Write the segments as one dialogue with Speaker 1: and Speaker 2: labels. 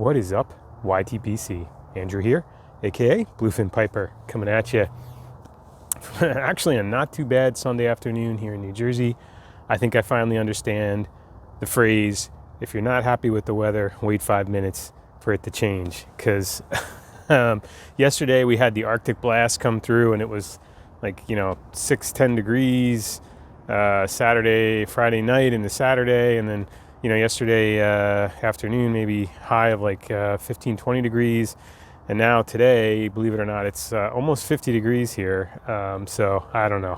Speaker 1: What is up, YTPC? Andrew here, aka Bluefin Piper, coming at you. Actually, a not too bad Sunday afternoon here in New Jersey. I think I finally understand the phrase, if you're not happy with the weather, wait 5 minutes for it to change. Because yesterday we had the Arctic blast come through and it was like, 6-10 degrees Friday night into Saturday. And then yesterday afternoon, maybe high of like 15-20 degrees. And now today, believe it or not, it's almost 50 degrees here. So I don't know,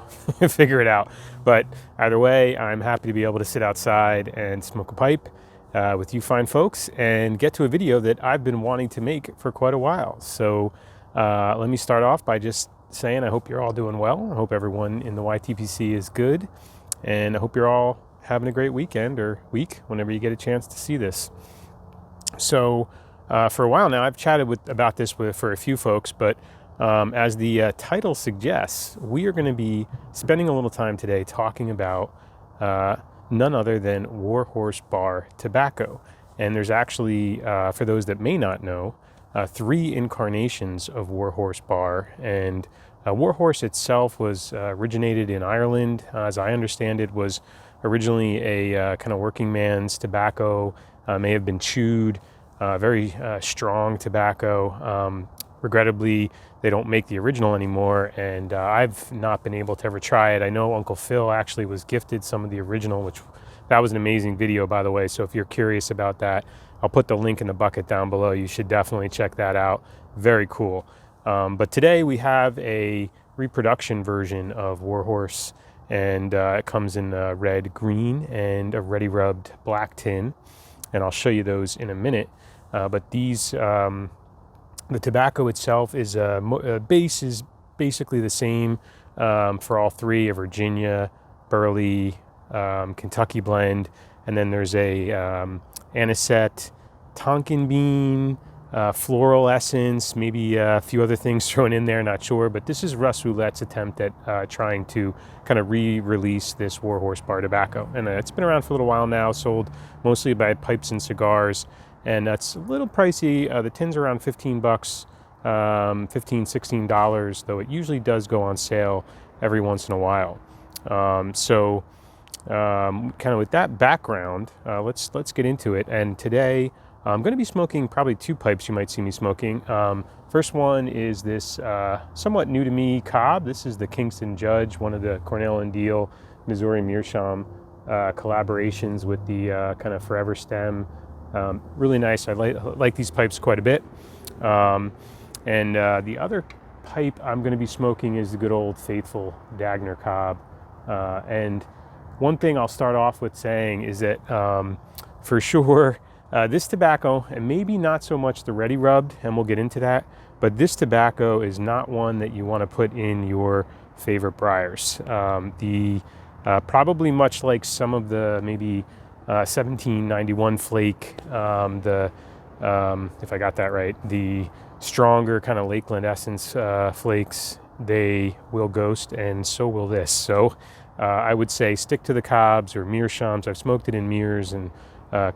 Speaker 1: figure it out. But either way, I'm happy to be able to sit outside and smoke a pipe with you fine folks and get to a video that I've been wanting to make for quite a while. So let me start off by just saying I hope you're all doing well. I hope everyone in the YTPC is good. And I hope you're all having a great weekend or week whenever you get a chance to see this. So for a while now, I've chatted about this for a few folks, but as the title suggests, we are going to be spending a little time today talking about none other than Warhorse Bar tobacco. And there's actually, for those that may not know, 3 incarnations of Warhorse Bar. And Warhorse itself was originated in Ireland. As I understand it, was originally a kind of working man's tobacco, may have been chewed, very strong tobacco. Regrettably, they don't make the original anymore, and I've not been able to ever try it. I know Uncle Phil actually was gifted some of the original, that was an amazing video, by the way. So if you're curious about that, I'll put the link in the bucket down below. You should definitely check that out. Very cool. But today we have a reproduction version of Warhorse, and it comes in red, green, and a ready rubbed black tin. And I'll show you those in a minute. But these, the tobacco itself is base is basically the same for all 3: a Virginia, Burley, Kentucky blend, and then there's a anisette, Tonkin bean, floral essence, maybe a few other things thrown in there, not sure. But this is Russ Roulette's attempt at trying to kind of re-release this Warhorse Bar tobacco. And it's been around for a little while now, sold mostly by Pipes and Cigars. And that's a little pricey. The tin's around $15, $16, though it usually does go on sale every once in a while. So kind of with that background, let's get into it. And today I'm going to be smoking probably 2 pipes you might see me smoking. First one is this somewhat new to me cob. This is the Kingston Judge, one of the Cornell and Deal, Missouri Meerschaum collaborations with the kind of Forever Stem. Really nice. I like these pipes quite a bit. And the other pipe I'm going to be smoking is the good old faithful Dagner cob. And one thing I'll start off with saying is that for sure this tobacco, and maybe not so much the ready rubbed, and we'll get into that, but this tobacco is not one that you want to put in your favorite briars. Probably much like some of the maybe 1791 flake, if I got that right, the stronger kind of Lakeland Essence flakes, they will ghost, and so will this. So I would say stick to the cobs or meerschaums. I've smoked it in mears and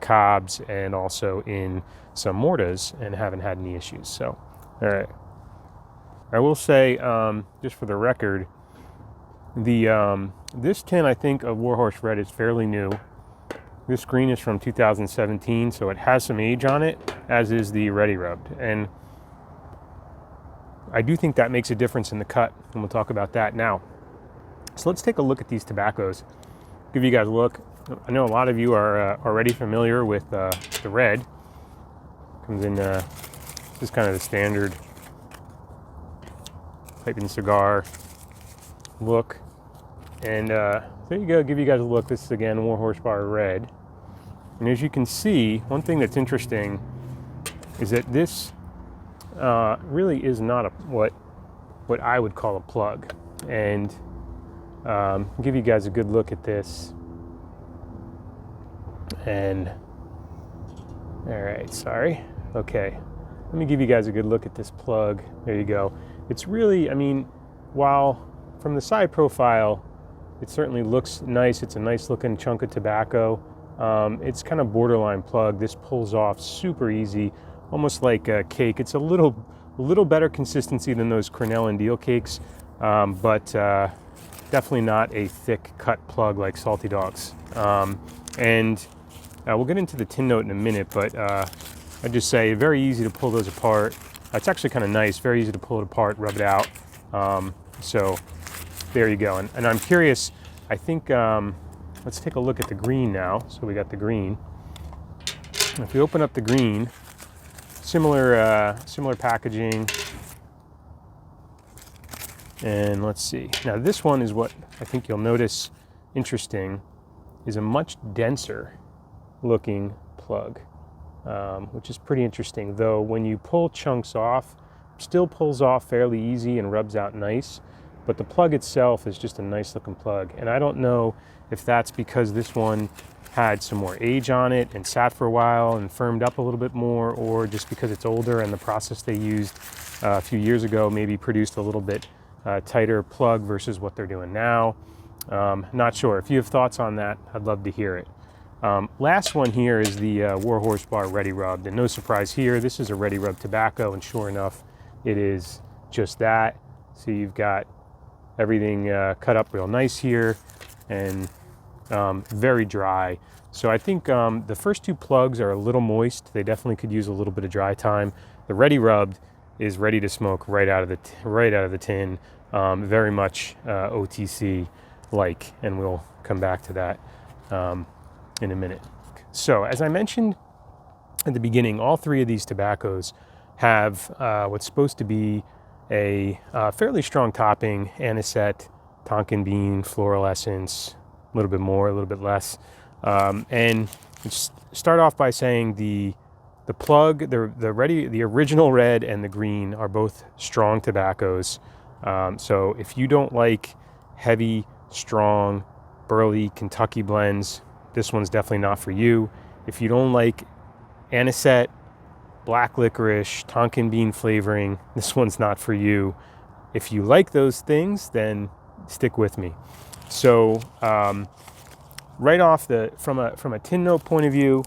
Speaker 1: cobs, and also in some mortas, and haven't had any issues. So, all right. I will say, just for the record, this tin, I think, of Warhorse Red is fairly new. This green is from 2017, so it has some age on it, as is the ready rubbed. And I do think that makes a difference in the cut, and we'll talk about that now. So let's take a look at these tobaccos. Give you guys a look. I know a lot of you are already familiar with the red. Comes in, this is kind of the standard pipe and cigar look. And there you go, give you guys a look. This is again Warhorse Bar Red. And as you can see, one thing that's interesting is that this really is not what I would call a plug. And I'll give you guys a good look at this. And all right, sorry. Okay, let me give you guys a good look at this plug. There you go. It's really, I mean, while from the side profile, it certainly looks nice. It's a nice looking chunk of tobacco. It's kind of borderline plug. This pulls off super easy. almost like a cake. It's a little better consistency than those Cornell and Deal cakes, but definitely not a thick cut plug like Salty Dogs. And we'll get into the tin note in a minute, but I'd just say very easy to pull those apart. It's actually kind of nice, very easy to pull it apart, rub it out. So there you go. And I'm curious, I think, let's take a look at the green now. So we got the green. If we open up the green, similar packaging. And let's see. Now this one is what I think you'll notice interesting, is a much denser looking plug, which is pretty interesting. Though when you pull chunks off, still pulls off fairly easy and rubs out nice, but the plug itself is just a nice looking plug. And I don't know if that's because this one had some more age on it and sat for a while and firmed up a little bit more, or just because it's older and the process they used a few years ago maybe produced a little bit tighter plug versus what they're doing now. Not sure. If you have thoughts on that, I'd love to hear it. Last one here is the Warhorse Bar Ready Rubbed, and no surprise here, this is a Ready Rub tobacco, and sure enough, it is just that. So you've got everything cut up real nice here, and very dry. So I think the first two plugs are a little moist. They definitely could use a little bit of dry time. The Ready Rubbed is ready to smoke right out of the tin. Very much OTC like, and we'll come back to that in a minute. So as I mentioned at the beginning, all three of these tobaccos have what's supposed to be a fairly strong topping: anisette, tonkin bean, floral essence, a little bit more, a little bit less. And just start off by saying the plug, the original red and the green are both strong tobaccos. So if you don't like heavy, strong, burly Kentucky blends, this one's definitely not for you. If you don't like anisette, black licorice, tonkin bean flavoring, this one's not for you. If you like those things, then stick with me. So right off from a tin note point of view,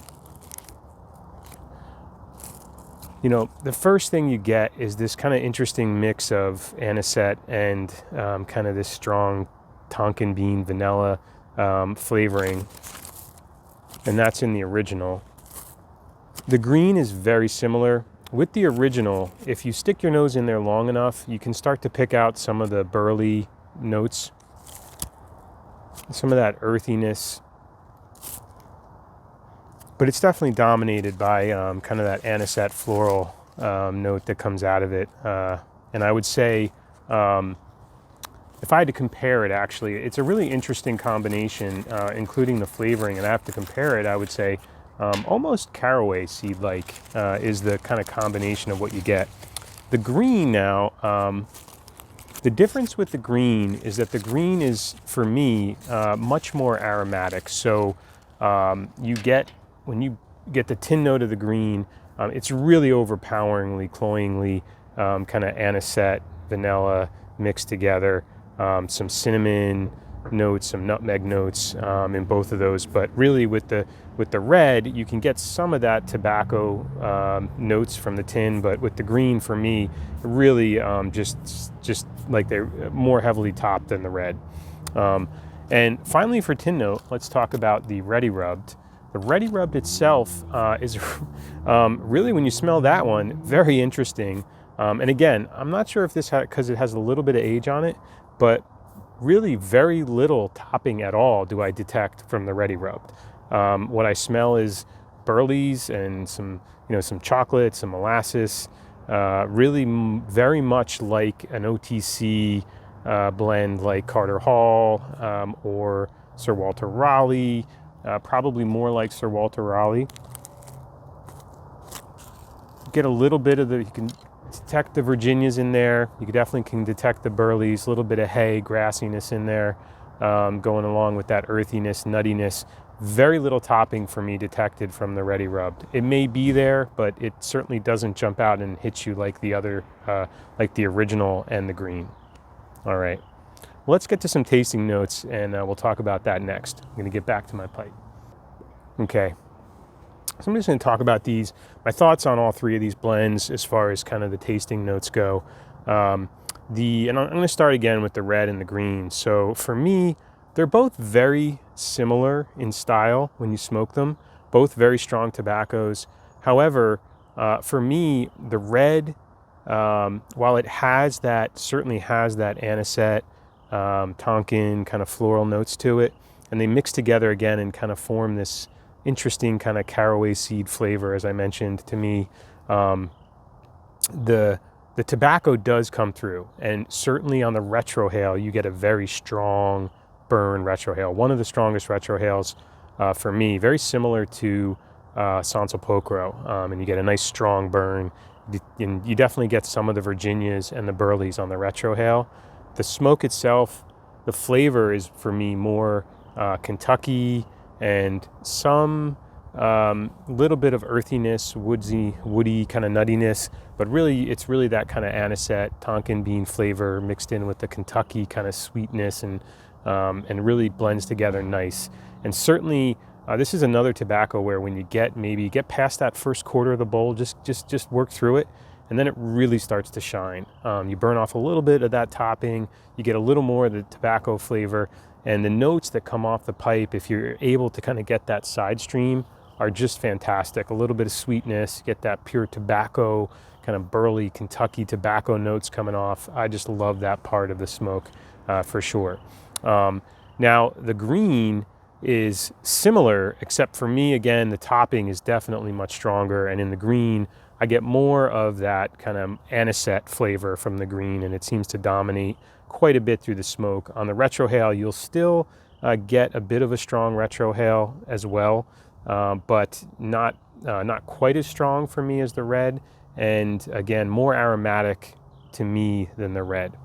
Speaker 1: you know, the first thing you get is this kind of interesting mix of anisette and kind of this strong tonkin bean vanilla flavoring, and that's in the original. The green is very similar. With the original, if you stick your nose in there long enough, you can start to pick out some of the burly notes, some of that earthiness, but it's definitely dominated by kind of that anisette floral note that comes out of it. And I would say, if I had to compare it, actually, it's a really interesting combination, including the flavoring. And I have to compare it, I would say, almost caraway seed-like is the kind of combination of what you get. The green now, the difference with the green is that the green is, for me, much more aromatic. So when you get the tin note of the green, it's really overpoweringly, cloyingly kind of anisette, vanilla mixed together. Some cinnamon notes, some nutmeg notes in both of those. But really with the red, you can get some of that tobacco notes from the tin, but with the green, for me, really just like they're more heavily topped than the red. And finally, for tin note, let's talk about the Ready Rubbed. The Ready Rubbed itself is really, when you smell that one, very interesting. And again, I'm not sure if this because it has a little bit of age on it, but really very little topping at all do I detect from the Ready Rubbed. What I smell is burleys and some chocolate, some molasses, really very much like an OTC blend like Carter Hall or Sir Walter Raleigh, probably more like Sir Walter Raleigh. Get a little bit of you can detect the Virginias in there. You definitely can detect the burleys, a little bit of hay, grassiness in there, going along with that earthiness, nuttiness. Very little topping for me detected from the Ready Rubbed. It may be there, but it certainly doesn't jump out and hit you like the other, like the original and the green. All right, well, let's get to some tasting notes, and we'll talk about that next. I'm gonna get back to my pipe. Okay, So I'm just going to talk about my thoughts on all three of these blends as far as kind of the tasting notes go. And I'm going to start again with the red and the green. So for me, they're both very similar in style when you smoke them, both very strong tobaccos. However, for me, the red, while it certainly has that anisette, tonkin kind of floral notes to it, and they mix together again and kind of form this interesting kind of caraway seed flavor. As I mentioned, to me, the tobacco does come through, and certainly on the retrohale, you get a very strong burn retrohale. One of the strongest retrohales for me, very similar to Sanso Pocro, and you get a nice strong burn. And you definitely get some of the Virginias and the Burleys on the retrohale. The smoke itself, the flavor is for me more Kentucky and some little bit of earthiness, woody kind of nuttiness, but really it's really that kind of anisette, Tonkin bean flavor mixed in with the Kentucky kind of sweetness, and really blends together nice. And certainly this is another tobacco where when you get past that first quarter of the bowl, just work through it, and then it really starts to shine. You burn off a little bit of that topping, you get a little more of the tobacco flavor, and the notes that come off the pipe, if you're able to kind of get that side stream, are just fantastic. A little bit of sweetness, get that pure tobacco, kind of burly Kentucky tobacco notes coming off. I just love that part of the smoke for sure. Now, the green is similar, except for me, again, the topping is definitely much stronger, and in the green, I get more of that kind of anisette flavor from the green, and it seems to dominate quite a bit through the smoke. On the retrohale, you'll still get a bit of a strong retrohale as well, but not quite as strong for me as the red, and again, more aromatic to me than the red.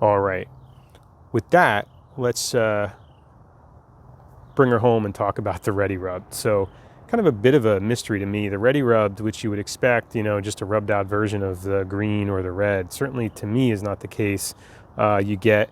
Speaker 1: All right, with that, let's bring her home and talk about the Ready Rubbed. So kind of a bit of a mystery to me. The Ready Rubbed, which you would expect, just a rubbed out version of the green or the red, certainly to me is not the case. You get,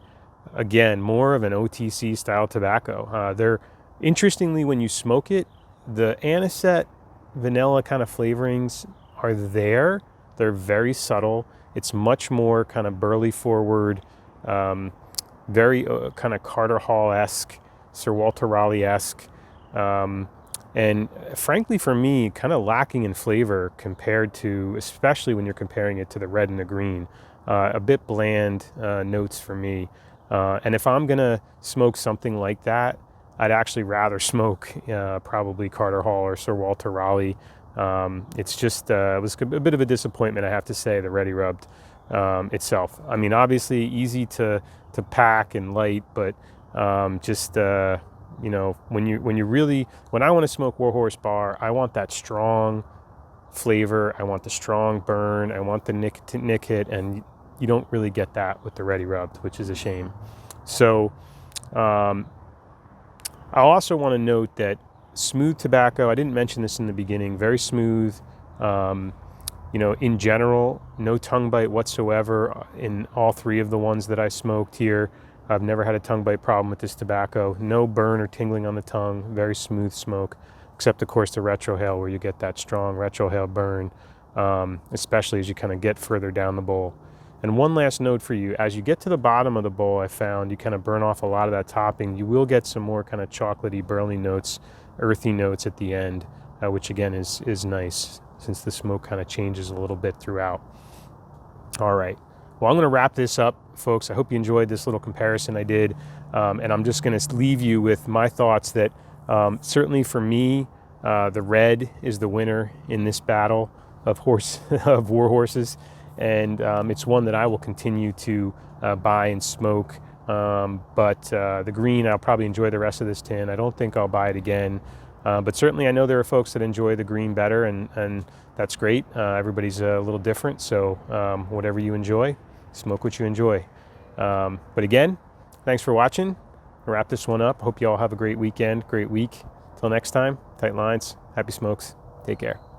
Speaker 1: again, more of an OTC style tobacco. They're, interestingly, when you smoke it, the anisette, vanilla kind of flavorings are there. They're very subtle. It's much more kind of burly forward, very kind of Carter Hall-esque, Sir Walter Raleigh-esque, and frankly for me, kind of lacking in flavor compared to, especially when you're comparing it to the red and the green. A bit bland notes for me. And if I'm gonna smoke something like that, I'd actually rather smoke probably Carter Hall or Sir Walter Raleigh. It's just, it was a bit of a disappointment, I have to say, the Ready Rubbed itself. I mean, obviously easy to pack and light, but when I want to smoke Warhorse Bar, I want that strong flavor, I want the strong burn, I want the nick hit, and you don't really get that with the Ready Rubbed, which is a shame. So I also want to note that smooth tobacco, I didn't mention this in the beginning, very smooth, in general, no tongue bite whatsoever in all three of the ones that I smoked here. I've never had a tongue bite problem with this tobacco. No burn or tingling on the tongue. Very smooth smoke, except of course the retrohale, where you get that strong retrohale burn, especially as you kind of get further down the bowl. And one last note for you, as you get to the bottom of the bowl, I found you kind of burn off a lot of that topping. You will get some more kind of chocolatey, burly notes, earthy notes at the end, which again is nice, since the smoke kind of changes a little bit throughout. All right. Well, I'm going to wrap this up, folks. I hope you enjoyed this little comparison I did. And I'm just going to leave you with my thoughts that certainly for me, the red is the winner in this battle of war horses. And it's one that I will continue to buy and smoke. But the green, I'll probably enjoy the rest of this tin. I don't think I'll buy it again. But certainly I know there are folks that enjoy the green better, and that's great. Everybody's a little different. So whatever you enjoy, smoke what you enjoy. But again, thanks for watching. I'll wrap this one up. Hope you all have a great weekend, great week. Till next time, tight lines, happy smokes. Take care.